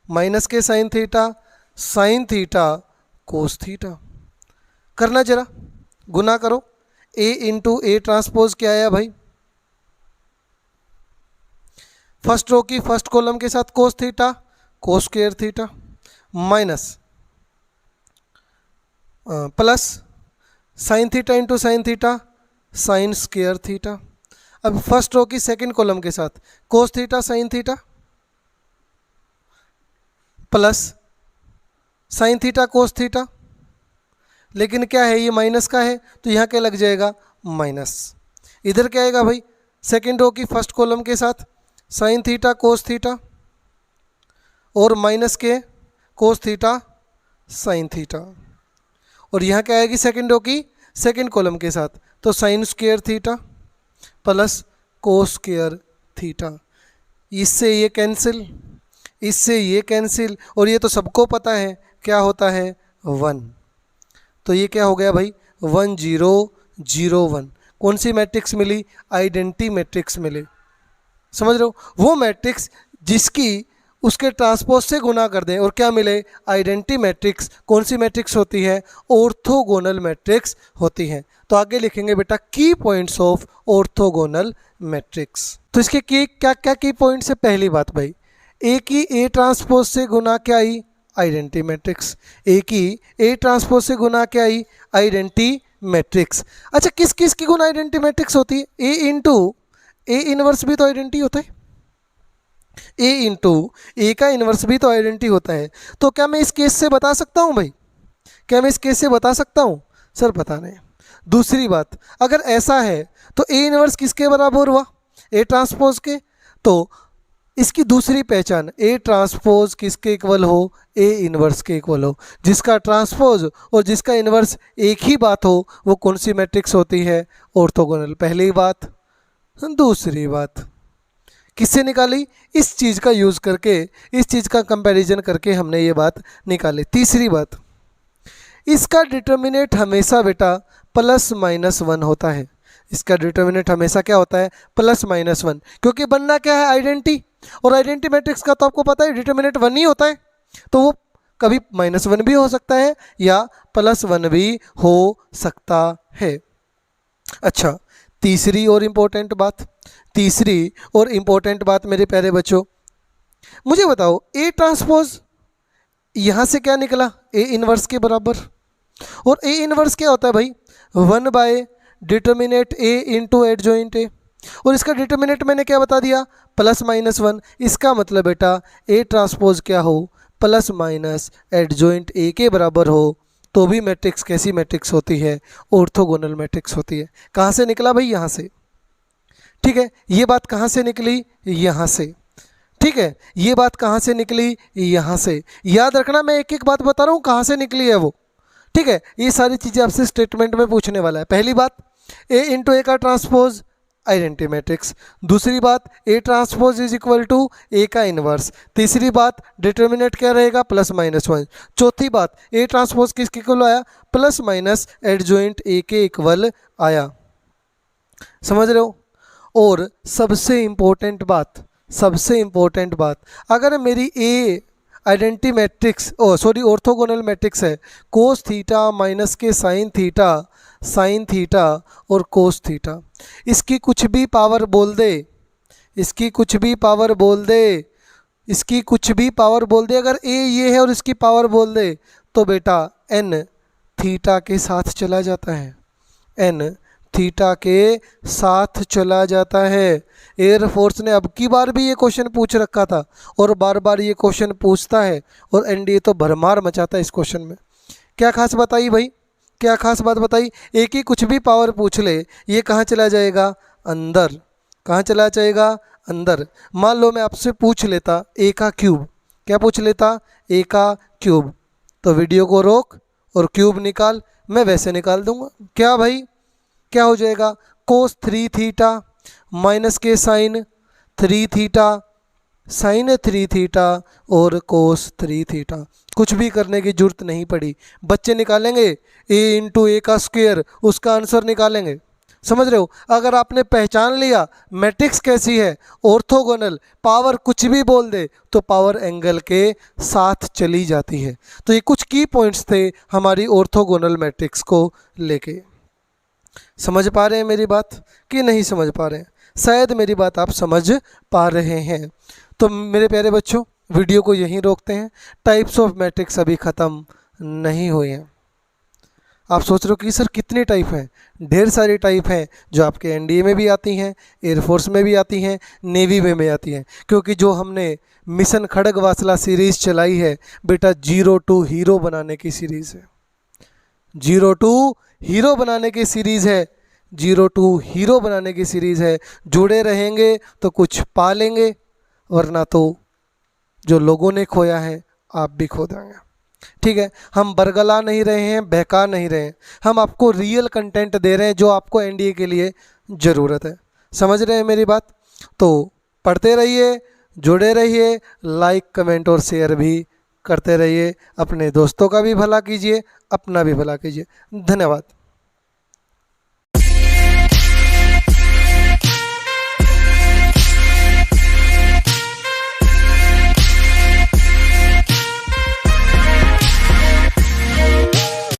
Speaker 1: माइनस के sine theta, sine theta cos theta. करना जरा, गुना करो। ए इंटू ए ट्रांसपोज क्या आया भाई? फर्स्ट रो की फर्स्ट कॉलम के साथ cos theta, cos square theta, minus plus sine theta into sine theta, sine square theta. अब फर्स्ट रो की सेकंड कॉलम के साथ cos theta sine theta plus sign theta cos theta. लेकिन क्या है, ये माइनस का है तो यहाँ क्या लग जाएगा? माइनस। इधर क्या आएगा भाई? सेकंड रो की फर्स्ट कॉलम के साथ साइन थीटा कोस थीटा और माइनस के कोस थीटा साइन थीटा। और यहाँ क्या आएगी? सेकंड रो की सेकंड कॉलम के साथ तो sine square theta plus cos square theta. इससे ये कैंसिल, इससे ये कैंसिल, और ये तो सबको पता है क्या होता है? 1। तो ये क्या हो गया भाई? 1 0 0 1। कौन सी मैट्रिक्स मिली? आइडेंटिटी मैट्रिक्स मिली। समझ रहे हो? वो मैट्रिक्स जिसकी उसके ट्रांसपोज से गुना कर दें और क्या मिले? Identity matrix. कौन सी मैट्रिक्स होती है? ऑर्थोगोनल मैट्रिक्स होती है। तो आगे लिखेंगे बेटा की पॉइंट्स ऑफ ऑर्थोगोनल मैट्रिक्स। तो इसके की क्या क्या की पॉइंट्स है? पहली बात भाई, ए की ए ट्रांसपोज से गुना क्या आई? Identity matrix. ए की ए ट्रांसपोज से गुना क्या आई? Identity matrix. अच्छा, किस किस की गुना आइडेंटिटी मैट्रिक्स होती है? ए इंटू ए इनवर्स भी तो आइडेंटिटी होता है। ए इंटू ए का इनवर्स भी तो आइडेंटिटी होता है। तो क्या मैं इस केस से बता सकता हूँ भाई? क्या मैं इस केस से बता सकता हूँ? सर पता नहीं। दूसरी बात, अगर ऐसा है तो ए इनवर्स किसके बराबर हुआ? ए ट्रांसपोज के। तो इसकी दूसरी पहचान, ए ट्रांसपोज किसके इक्वल हो? ए इनवर्स के इक्वल हो। जिसका ट्रांसपोज और जिसका इनवर्स एक ही बात हो वो कौन सी मैट्रिक्स होती है? ऑर्थोगोनल। पहली बात। दूसरी बात किससे निकाली? इस चीज़ का यूज़ करके, इस चीज़ का कंपैरिजन करके हमने ये बात निकाली। तीसरी बात, इसका डिटर्मिनेंट हमेशा बेटा प्लस माइनस 1 होता है। इसका डिटर्मिनेंट हमेशा क्या होता है? Plus minus 1। क्योंकि बनना क्या है? आइडेंटिटी। और आइडेंटिटी मैट्रिक्स का तो आपको पता है डिटर्मिनेंट 1 ही होता है। तो वो कभी -1 भी हो सकता है या +1 भी हो सकता है। अच्छा, तीसरी और इम्पोर्टेंट बात, तीसरी और इम्पोर्टेंट बात मेरे प्यारे बच्चों, मुझे बताओ ए ट्रांसपोज यहाँ से क्या निकला? ए इनवर्स के बराबर। और ए इनवर्स क्या होता है भाई? 1 bye determinant A into adjoint A. और इसका डिटर्मिनेंट मैंने क्या बता दिया? Plus minus 1। इसका मतलब बेटा ए ट्रांसपोज क्या हो? प्लस माइनस एडजॉइंट ए के बराबर हो तो भी मैट्रिक्स कैसी मैट्रिक्स होती है? ऑर्थोगोनल मैट्रिक्स होती है। कहाँ से निकला भाई? यहाँ से। ठीक है, ये बात कहाँ से निकली? यहाँ से। ठीक है, ये बात कहाँ से निकली? यहाँ से। याद रखना, मैं एक एक बात बता रहा हूँ कहाँ से निकली है वो। ठीक है, ये सारी चीज़ें आपसे स्टेटमेंट में पूछने वाला है। पहली बात, ए इंटू ए का ट्रांसपोज आइडेंटिटी मैट्रिक्स। दूसरी बात, A transpose is equal to A का इनवर्स। तीसरी बात, डिटर्मिनेंट क्या रहेगा? Plus minus 1। चौथी बात, ए ट्रांसपोज किसके इक्वल आया? प्लस माइनस एडजॉइंट ए के इक्वल आया। समझ रहे हो? और सबसे इम्पोर्टेंट बात, सबसे इम्पोर्टेंट बात, अगर मेरी ए आइडेंटिटी मैट्रिक्स ऑर्थोगोनल मैट्रिक्स है कोस थीटा माइनस के साइन थीटा और कोस थीटा। इसकी कुछ भी पावर बोल दे, इसकी कुछ भी पावर बोल दे, इसकी कुछ भी पावर बोल दे, अगर ए ये है और इसकी पावर बोल दे तो बेटा एन थीटा के साथ चला जाता है, एन थीटा के साथ चला जाता है। एयरफोर्स ने अब की बार भी ये क्वेश्चन पूछ रखा था और बार बार ये क्वेश्चन पूछता है और एनडीए तो भरमार मचाता है इस क्वेश्चन में। क्या खास बताई भाई, क्या खास बात बताई? एक ही कुछ भी पावर पूछ ले, ये कहाँ चला जाएगा? अंदर। कहाँ चला जाएगा? अंदर। मान लो मैं आपसे पूछ लेता ए का क्यूब, क्या पूछ लेता? ए का क्यूब, तो वीडियो को रोक और क्यूब निकाल, मैं वैसे निकाल दूंगा। क्या भाई, क्या हो जाएगा? कोस 3 थीटा माइनस के साइन 3 थीटा, साइन 3 थीटा और कोस 3 थीटा। कुछ भी करने की जरूरत नहीं पड़ी, बच्चे निकालेंगे ए इंटू ए का स्क्वायर, उसका आंसर निकालेंगे। समझ रहे हो? अगर आपने पहचान लिया मैट्रिक्स कैसी है, ऑर्थोगोनल, पावर कुछ भी बोल दे तो पावर एंगल के साथ चली जाती है। तो ये कुछ की पॉइंट्स थे हमारी ऑर्थोगोनल मैट्रिक्स को लेके। समझ पा रहे हैं मेरी बात कि नहीं समझ पा रहे हैं? शायद मेरी बात आप समझ पा रहे हैं। तो मेरे प्यारे बच्चों, वीडियो को यहीं रोकते हैं। टाइप्स ऑफ मैट्रिक्स अभी ख़त्म नहीं हुए हैं। आप सोच रहे हो कि सर कितनी टाइप हैं? ढेर सारी टाइप हैं जो आपके एनडीए में भी आती हैं, एयरफोर्स में भी आती हैं, नेवी में भी आती हैं। क्योंकि जो हमने मिशन खड़गवासला सीरीज़ चलाई है बेटा, 0 to हीरो बनाने की सीरीज़ है, 0 to हीरो बनाने की सीरीज़ है, 0 to हीरो बनाने की सीरीज़ है। जुड़े रहेंगे तो कुछ पा लेंगे, वरना तो जो लोगों ने खोया है आप भी खो देंगे। ठीक है, हम बरगला नहीं रहे हैं, बहका नहीं रहे हैं, हम आपको रियल कंटेंट दे रहे हैं जो आपको एनडीए के लिए ज़रूरत है। समझ रहे हैं मेरी बात? तो पढ़ते रहिए, जुड़े रहिए, लाइक कमेंट और शेयर भी करते रहिए। अपने दोस्तों का भी भला कीजिए, अपना भी भला कीजिए। धन्यवाद।